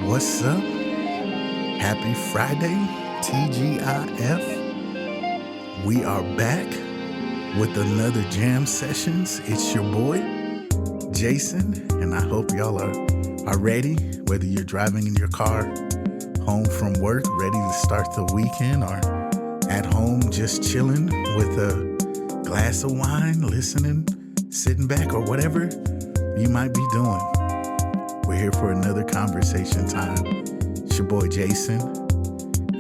What's up? Happy Friday, TGIF. We are back with another jam sessions. It's your boy, Jason, and I hope y'all are ready, whether you're driving in your car, home from work, ready to start the weekend, or at home just chilling with a glass of wine, listening, sitting back, or whatever you might be doing. We're here for another conversation time. It's your boy Jason,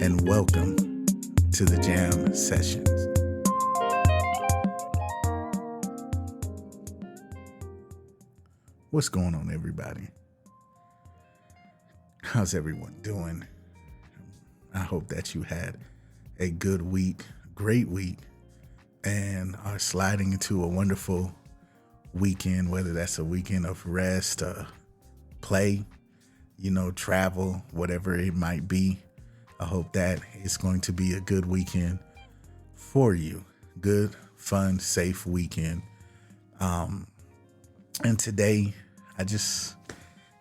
and welcome to the Jam Sessions. What's going on, everybody? How's everyone doing? I hope that you had a good week, great week, and are sliding into a wonderful weekend, whether that's a weekend of rest, play, travel, whatever it might be. I hope that it's going to be a good weekend for you. Good, fun, safe weekend. And today, I just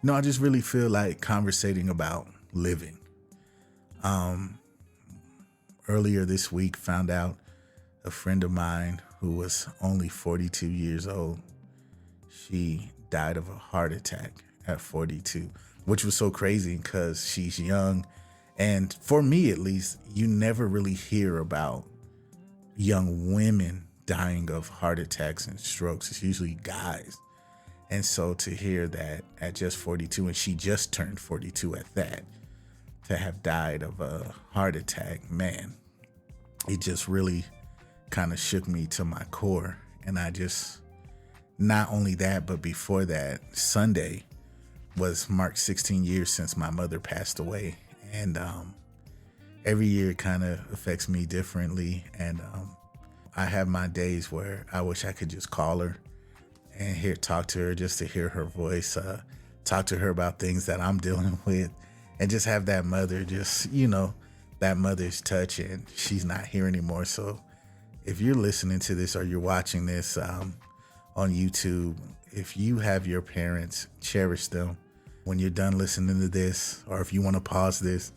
really feel like conversating about living. Earlier this week, found out a friend of mine who was only 42 years old. She died of a heart attack at 42, which was so crazy because she's young. And for me, at least, you never really hear about young women dying of heart attacks and strokes. It's usually guys. And so to hear that at just 42, and she just turned 42 at that, to have died of a heart attack, man, it just really kind of shook me to my core. And I just, not only that, but before that, Sunday was marked 16 years since my mother passed away. And every year it kind of affects me differently. And I have my days where I wish I could just call her and talk to her, just to hear her voice, talk to her about things that I'm dealing with, and just have that mother, that mother's touch. And she's not here anymore. So if you're listening to this or you're watching this on YouTube, if you have your parents, cherish them. When you're done listening to this, or if you want to pause this,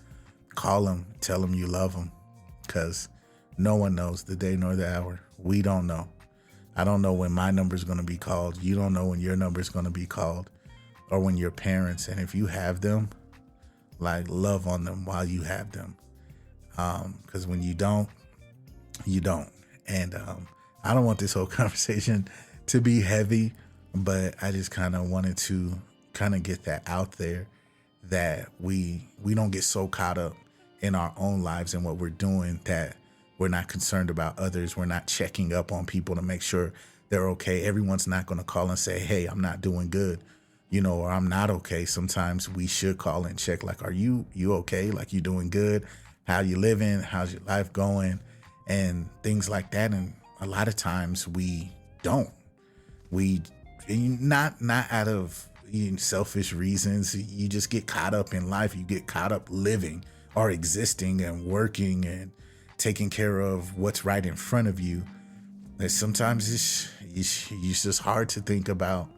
call them, tell them you love them, because no one knows the day nor the hour. We don't know. I don't know when my number is going to be called. You don't know when your number is going to be called, or when your parents. And if you have them, love on them while you have them. Because when you don't, you don't. And I don't want this whole conversation to be heavy, but I just kind of wanted to kind of get that out there, that we don't get so caught up in our own lives and what we're doing that we're not concerned about others. We're not checking up on people to make sure they're okay. Everyone's not going to call and say, hey, I'm not doing good, or I'm not okay. Sometimes we should call and check, are you okay? You doing good? How you living? How's your life going? And things like that. And a lot of times we don't. We not out of selfish reasons. You just get caught up in life. You get caught up living or existing and working and taking care of what's right in front of you. And sometimes it's just hard to think about,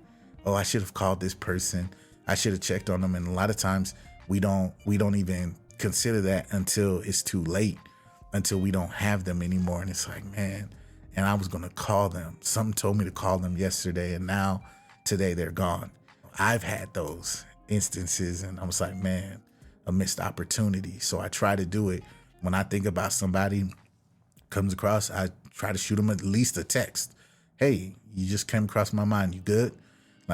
oh, I should have called this person. I should have checked on them. And a lot of times we don't even consider that until it's too late, until we don't have them anymore. And it's like, man, and I was going to call them. Something told me to call them yesterday, and now today they're gone. I've had those instances, and I was like, man, a missed opportunity. So I try to do it. When I think about somebody comes across, I try to shoot them at least a text. Hey, you just came across my mind. You good?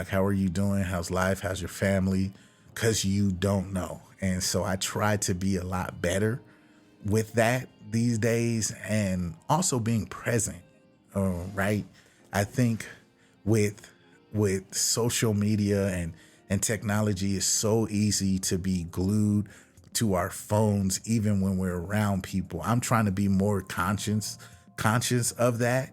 How are you doing? How's life? How's your family? Because you don't know. And so I try to be a lot better with that these days, and also being present. Right? I think with social media and technology, it's so easy to be glued to our phones, even when we're around people. I'm trying to be more conscious of that,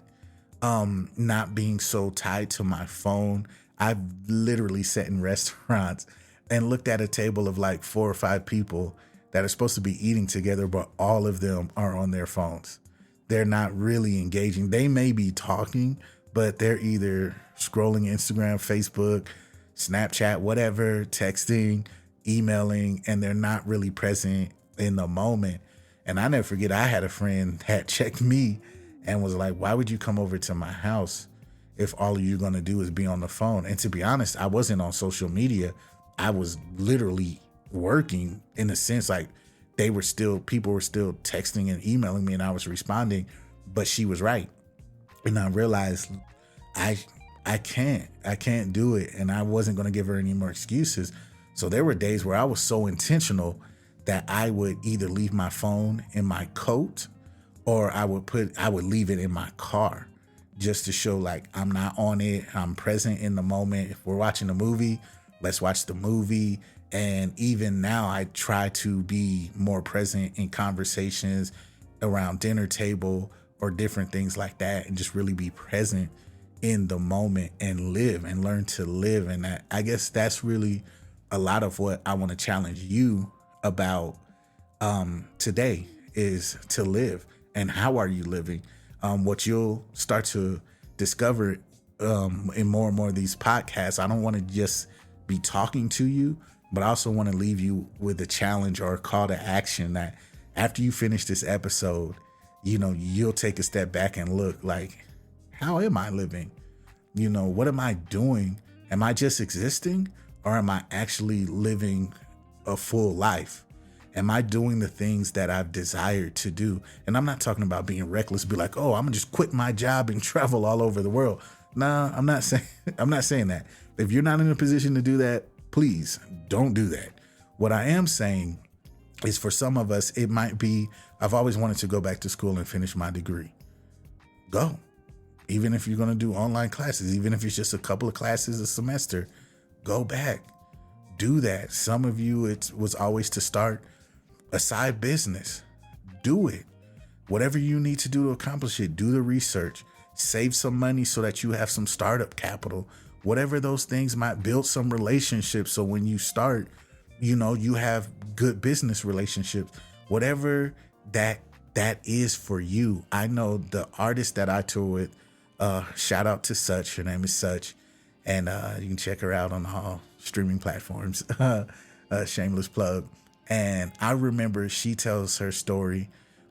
not being so tied to my phone. I've literally sat in restaurants and looked at a table of 4 or 5 people that are supposed to be eating together, but all of them are on their phones. They're not really engaging. They may be talking, but they're either scrolling Instagram, Facebook, Snapchat, whatever, texting, emailing and they're not really present in the moment. And I never forget, I had a friend that checked me and was like, why would you come over to my house if all you're going to do is be on the phone? And to be honest, I wasn't on social media. I was literally working, in a sense, like people were still texting and emailing me and I was responding, but she was right. And I realized I can't do it. And I wasn't going to give her any more excuses. So there were days where I was so intentional that I would either leave my phone in my coat or I would leave it in my car just to show like I'm not on it. I'm present in the moment. If we're watching a movie, let's watch the movie. And even now I try to be more present in conversations around dinner table or different things like that, and just really be present in the moment and live and learn to live. And I guess that's really a lot of what I want to challenge you about today, is to live. And how are you living? What you'll start to discover in more and more of these podcasts, I don't want to just be talking to you, but I also want to leave you with a challenge or a call to action that after you finish this episode, you'll take a step back and look like, how am I living? What am I doing? Am I just existing, or am I actually living a full life? Am I doing the things that I've desired to do? And I'm not talking about being reckless, be like, oh, I'm gonna just quit my job and travel all over the world. Nah, I'm not saying that. If you're not in a position to do that, please don't do that. What I am saying is, for some of us, it might be, I've always wanted to go back to school and finish my degree. Go. Even if you're going to do online classes, even if it's just a couple of classes a semester, go back. Do that. Some of you, it was always to start a side business. Do it. Whatever you need to do to accomplish it, do the research, save some money so that you have some startup capital, whatever those things might, build some relationships. So when you start, you have good business relationships, whatever that is for you. I know the artist that I tour with, shout out to Such. Her name is Such. And you can check her out on all streaming platforms. Shameless plug. And I remember she tells her story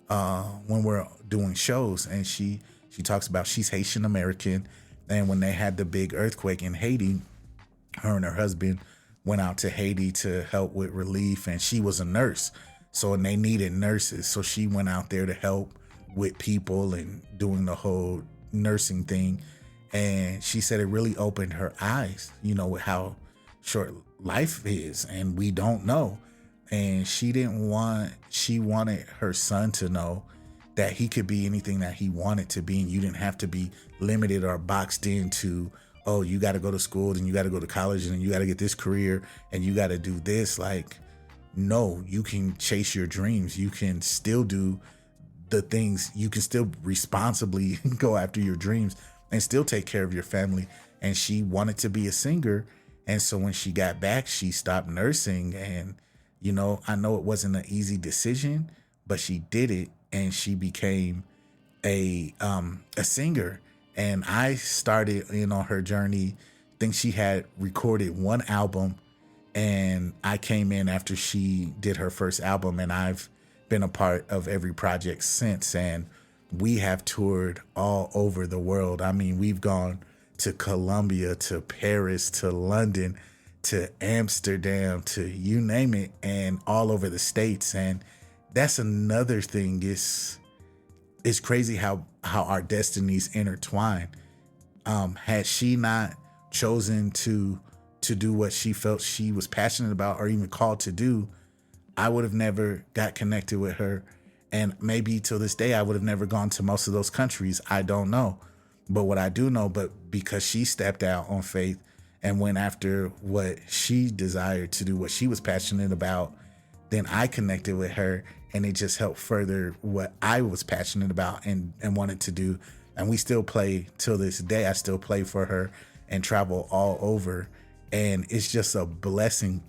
when we're doing shows, and she talks about, she's Haitian American. And when they had the big earthquake in Haiti, her and her husband went out to Haiti to help with relief, and she was a nurse. So, and they needed nurses. So she went out there to help with people and doing the whole nursing thing. And she said it really opened her eyes, with how short life is, and we don't know. And she wanted her son to know that he could be anything that he wanted to be, and you didn't have to be limited or boxed into, oh, you got to go to school, and you got to go to college, and you got to get this career, and you got to do this. Like, no, you can chase your dreams. You can still do the things. You can still responsibly go after your dreams and still take care of your family. And she wanted to be a singer. And so when she got back, she stopped nursing. And, I know it wasn't an easy decision, but she did it, and she became a singer. And I started in on her journey. I think she had recorded one album, and I came in after she did her first album, and I've been a part of every project since. And we have toured all over the world. I mean, we've gone to Colombia, to Paris, to London, to Amsterdam, to you name it, and all over the States. And that's another thing. It's crazy how our destinies intertwine. Had she not chosen to do what she felt she was passionate about or even called to do, I would have never got connected with her. And maybe till this day, I would have never gone to most of those countries. I don't know. But what I do know, but because she stepped out on faith and went after what she desired to do, what she was passionate about, then I connected with her, and it just helped further what I was passionate about and wanted to do. And we still play till this day. I still play for her and travel all over. And it's just a blessing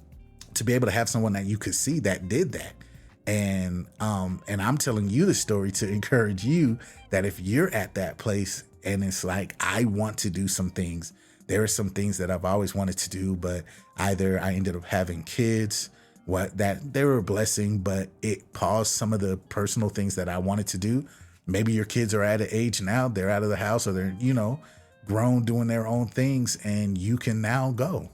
to be able to have someone that you could see that did that. And I'm telling you the story to encourage you that if you're at that place and it's like, I want to do some things There are some things that I've always wanted to do, but either I ended up having kids, what that they were a blessing, but it paused some of the personal things that I wanted to do. Maybe your kids are at an age now, they're out of the house or they're, grown doing their own things, and you can now go.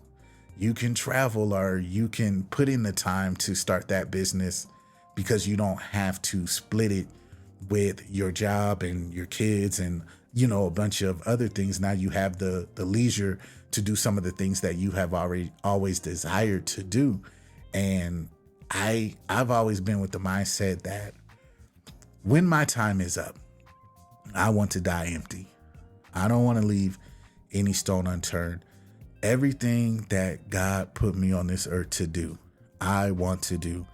You can travel or you can put in the time to start that business because you don't have to split it with your job and your kids and, a bunch of other things. Now you have the leisure to do some of the things that you have always desired to do. And I've always been with the mindset that when my time is up, I want to die empty. I don't want to leave any stone unturned. Everything that God put me on this earth to do, I want to do.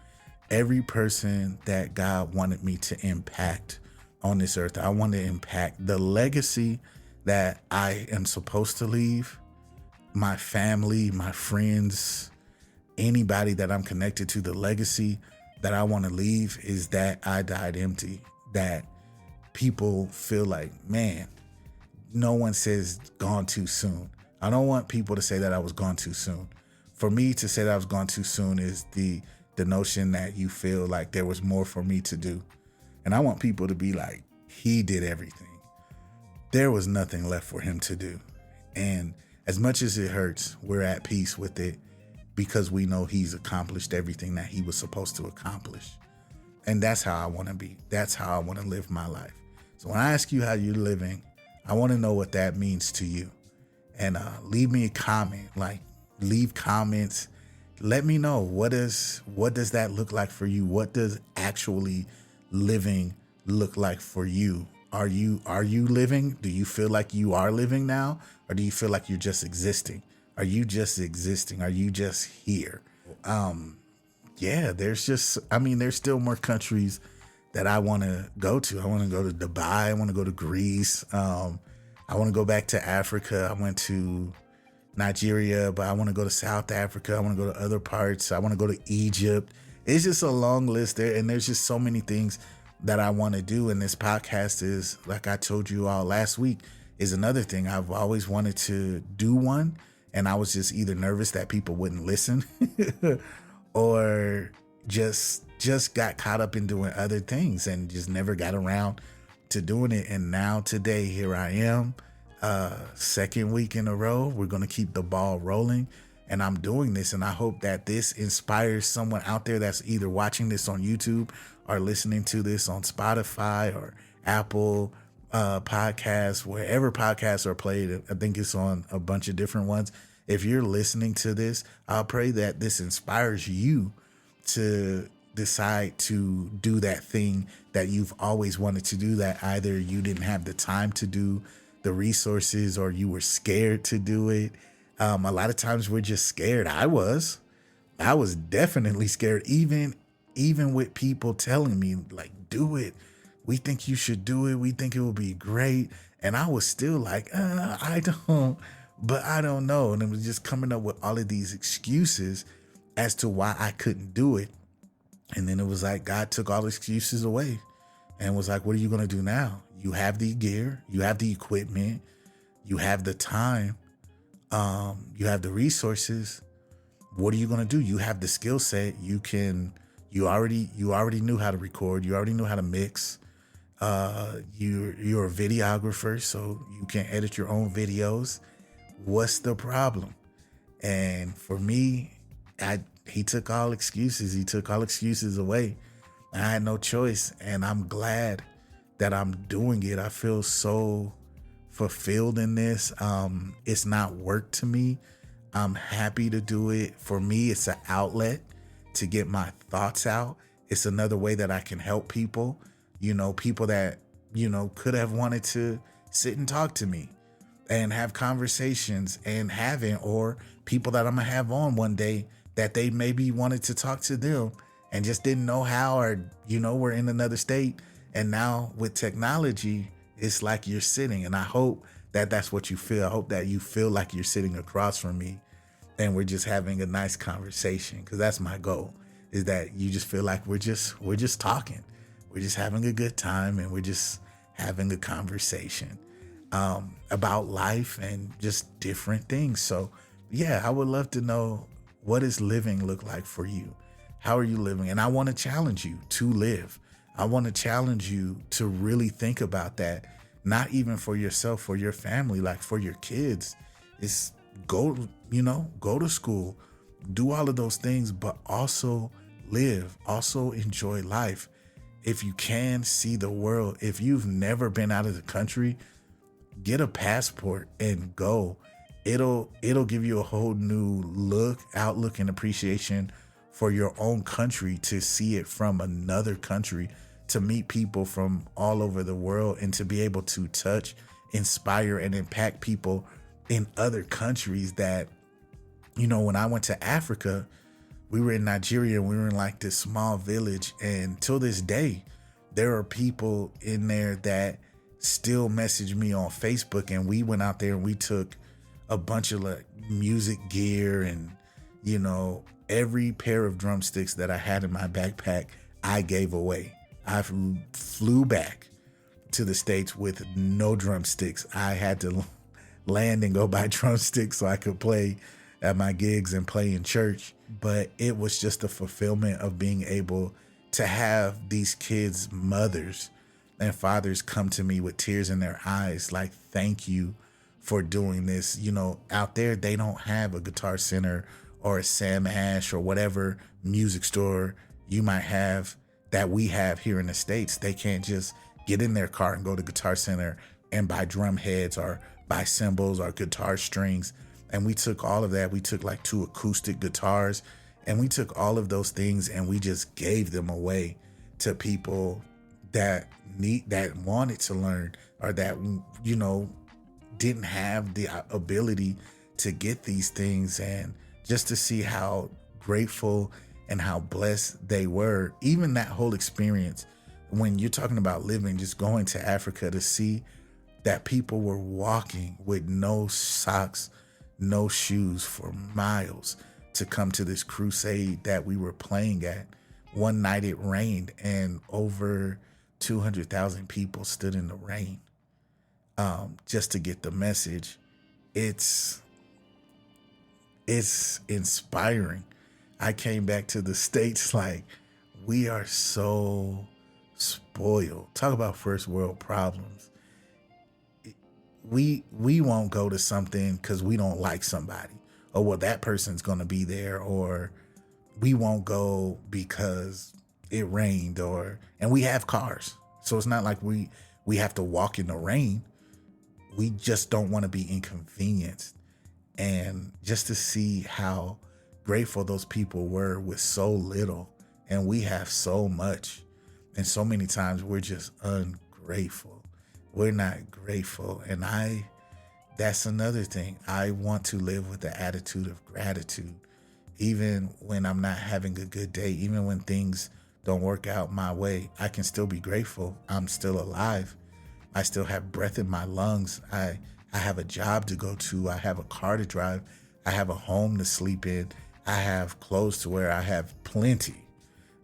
Every person that God wanted me to impact on this earth, I want to impact. The legacy that I am supposed to leave, my family, my friends, anybody that I'm connected to, the legacy that I want to leave is that I died empty. That people feel like, man, no one says gone too soon. I don't want people to say that I was gone too soon. For me to say that I was gone too soon is the notion that you feel like there was more for me to do. And I want people to be like, he did everything. There was nothing left for him to do. And as much as it hurts, we're at peace with it because we know he's accomplished everything that he was supposed to accomplish. And that's how I want to be. That's how I want to live my life. So when I ask you how you're living, I want to know what that means to you. And leave me a comment, leave comments. Let me know what does that look like for you? What does actually living look like for you? Are you living? Do you feel like you are living now? Or do you feel like you're just existing? Are you just existing? Are you just here? There's still more countries that I want to go to. I want to go to Dubai. I want to go to Greece. I want to go back to Africa. I went to Nigeria, but I want to go to South Africa. I want to go to other parts. I want to go to Egypt. It's just a long list there. And there's just so many things that I want to do. And this podcast is, like I told you all last week, is another thing. I've always wanted to do one. And I was just either nervous that people wouldn't listen or just got caught up in doing other things and just never got around to doing it. And now today, here I am, second week in a row. We're going to keep the ball rolling, and I'm doing this. And I hope that this inspires someone out there that's either watching this on YouTube or listening to this on Spotify or Apple podcasts, wherever podcasts are played. I think it's on a bunch of different ones. If you're listening to this, I'll pray that this inspires you to decide to do that thing that you've always wanted to do, that either you didn't have the time to do, the resources, or you were scared to do it. A lot of times we're just scared. I was definitely scared, even with people telling me, like, do it. We think you should do it. We think it will be great. And I was still like, I don't know. And it was just coming up with all of these excuses as to why I couldn't do it. And then it was like God took all the excuses away and was like, what are you going to do now? You have the gear, you have the equipment, you have the time, you have the resources. What are you going to do? You have the skill set. You already knew how to record. You already knew how to mix. You're a videographer, so you can edit your own videos. What's the problem? And for me, he took all excuses. He took all excuses away. I had no choice, and I'm glad that I'm doing it. I feel so fulfilled in this. It's not work to me. I'm happy to do it. For me, it's an outlet to get my thoughts out. It's another way that I can help people, people that, could have wanted to sit and talk to me and have conversations and haven't, or people that I'm gonna have on one day that they maybe wanted to talk to them and just didn't know how, or, we're in another state. And now with technology, it's like you're sitting, and I hope that that's what you feel. I hope that you feel like you're sitting across from me and we're just having a nice conversation, because that's my goal, is that you just feel like we're just talking. We're just having a good time, and we're just having a conversation. about life and just different things. So yeah, I would love to know, what does living look like for you? How are you living? And I want to challenge you to live. I want to challenge you to really think about that, not even for yourself, for your family, like for your kids. It's go to school, do all of those things, but also live, also enjoy life. If you can, see the world. If you've never been out of the country, get a passport and go. It'll give you a whole new outlook and appreciation for your own country, to see it from another country, to meet people from all over the world, and to be able to touch, inspire, and impact people in other countries. That, when I went to Africa, we were in Nigeria, and we were in like this small village, and till this day, there are people in there that still message me on Facebook, and we went out there and we took a bunch of like music gear, and every pair of drumsticks that I had in my backpack, I gave away. I flew back to the States with no drumsticks. I had to land and go buy drumsticks so I could play at my gigs and play in church. But it was just a fulfillment of being able to have these kids' mothers and fathers come to me with tears in their eyes, like, thank you for doing this. Out there, they don't have a Guitar Center or a Sam Ash or whatever music store you might have that we have here in the States. They can't just get in their car and go to Guitar Center and buy drum heads or buy cymbals or guitar strings. And we took all of that. We took like 2 acoustic guitars, and we took all of those things and we just gave them away to people that wanted to learn, or that, didn't have the ability to get these things. And just to see how grateful and how blessed they were, even that whole experience, when you're talking about living, just going to Africa, to see that people were walking with no socks, no shoes for miles to come to this crusade that we were playing at. One night it rained, and over 200,000 people stood in the rain just to get the message. It's inspiring. I came back to the States like, we are so spoiled. Talk about first world problems. We won't go to something because we don't like somebody, or well, that person's going to be there, or we won't go because it rained, and we have cars. So it's not like we have to walk in the rain. We just don't want to be inconvenienced. And just to see how grateful those people were with so little, and we have so much. And so many times we're just ungrateful. We're not grateful. And that's another thing. I want to live with the attitude of gratitude. Even when I'm not having a good day, even when things don't work out my way, I can still be grateful. I'm still alive. I still have breath in my lungs. I have a job to go to. I have a car to drive. I have a home to sleep in. I have clothes to wear. I have plenty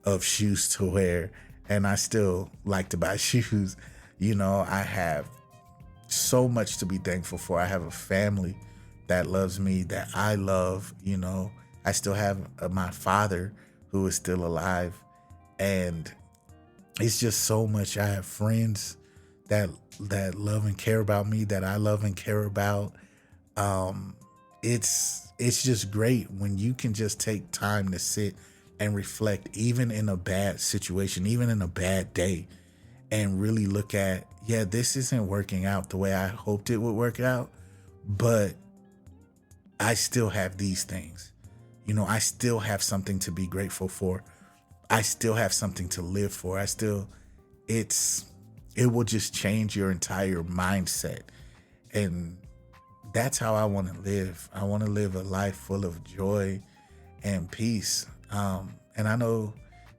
of shoes to wear, and I still like to buy shoes. I have so much to be thankful for. I have a family that loves me, that I love. I still have my father who is still alive, and it's just so much. I have friends that love and care about me, that I love and care about. It's just great when you can just take time to sit and reflect, even in a bad situation, even in a bad day, and really look at, yeah, this isn't working out the way I hoped it would work out, but I still have these things. I still have something to be grateful for. I still have something to live for. It will just change your entire mindset. And that's how I want to live. I want to live a life full of joy and peace. And I know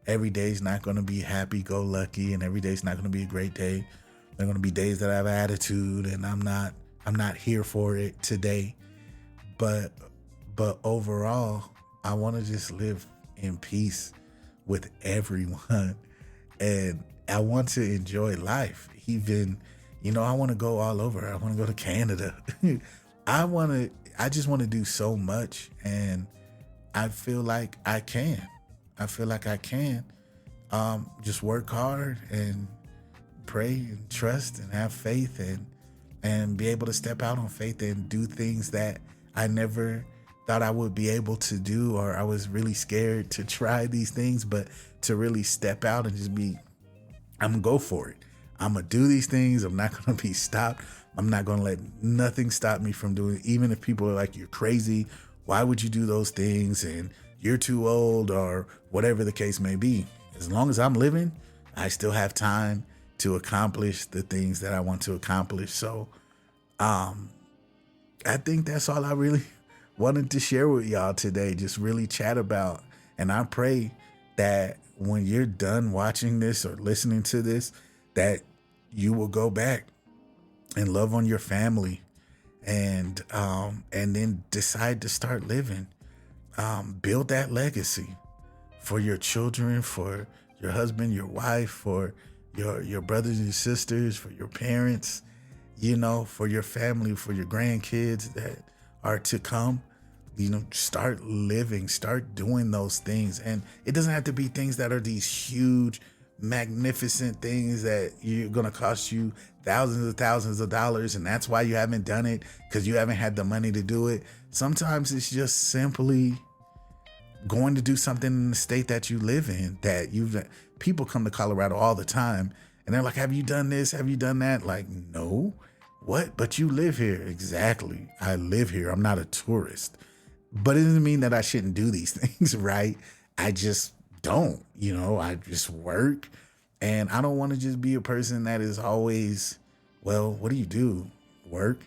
every day is not going to be happy-go-lucky, and every day is not going to be a great day. There are going to be days that I have attitude, and I'm not here for it today. But overall, I want to just live in peace with everyone, and I want to enjoy life, even I want to go all over. I want to go to Canada. I just want to do so much. And I feel like I can. I feel like I can. Just work hard and pray and trust and have faith and be able to step out on faith and do things that I never thought I would be able to do, or I was really scared to try these things, but to really step out and just I'm gonna go for it. I'm gonna do these things. I'm not gonna be stopped. I'm not gonna let nothing stop me from doing it. Even if people are like, you're crazy, why would you do those things? And you're too old, or whatever the case may be. As long as I'm living, I still have time to accomplish the things that I want to accomplish. So I think that's all I really wanted to share with y'all today. Just really chat about. And I pray that when you're done watching this or listening to this, that you will go back and love on your family and then decide to start living. Build that legacy for your children, for your husband, your wife, for your brothers and sisters, for your parents, for your family, for your grandkids that are to come. Start living, start doing those things. And it doesn't have to be things that are these huge, magnificent things that you're going to cost you thousands of dollars. And that's why you haven't done it, because you haven't had the money to do it. Sometimes it's just simply going to do something in the state that you live in people come to Colorado all the time and they're like, have you done this? Have you done that? Like, no. What? But you live here. Exactly. I live here. I'm not a tourist. But it doesn't mean that I shouldn't do these things, right? I just don't, I just work. And I don't want to just be a person that is always, well, what do you do? Work,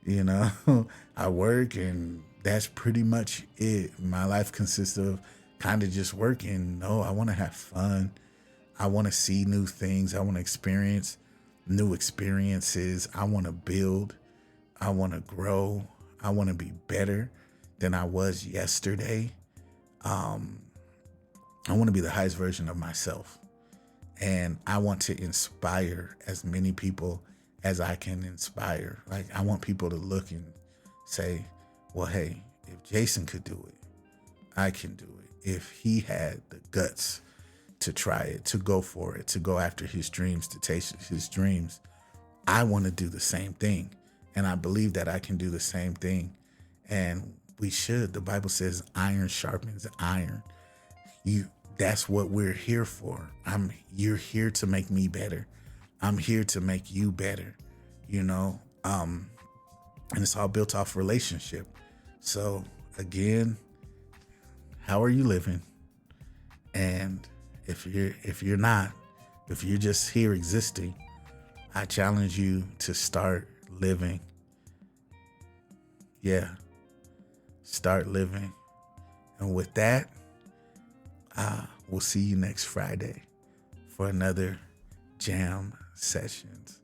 I work, and that's pretty much it. My life consists of kind of just working. No, I want to have fun. I want to see new things. I want to experience new experiences. I want to build. I want to grow. I want to be better than I was yesterday. I want to be the highest version of myself. And I want to inspire as many people as I can inspire. Like, I want people to look and say, well, hey, if Jason could do it, I can do it. If he had the guts to try it, to go for it, to go after his dreams, to taste his dreams, I want to do the same thing. And I believe that I can do the same thing. And we should. The Bible says iron sharpens iron. That's what we're here for. You're here to make me better. I'm here to make you better, and it's all built off relationship. So again, how are you living? And if you're not, if you're just here existing, I challenge you to start living. Yeah. Start living. And with that, we'll see you next Friday for another Jam Sessions.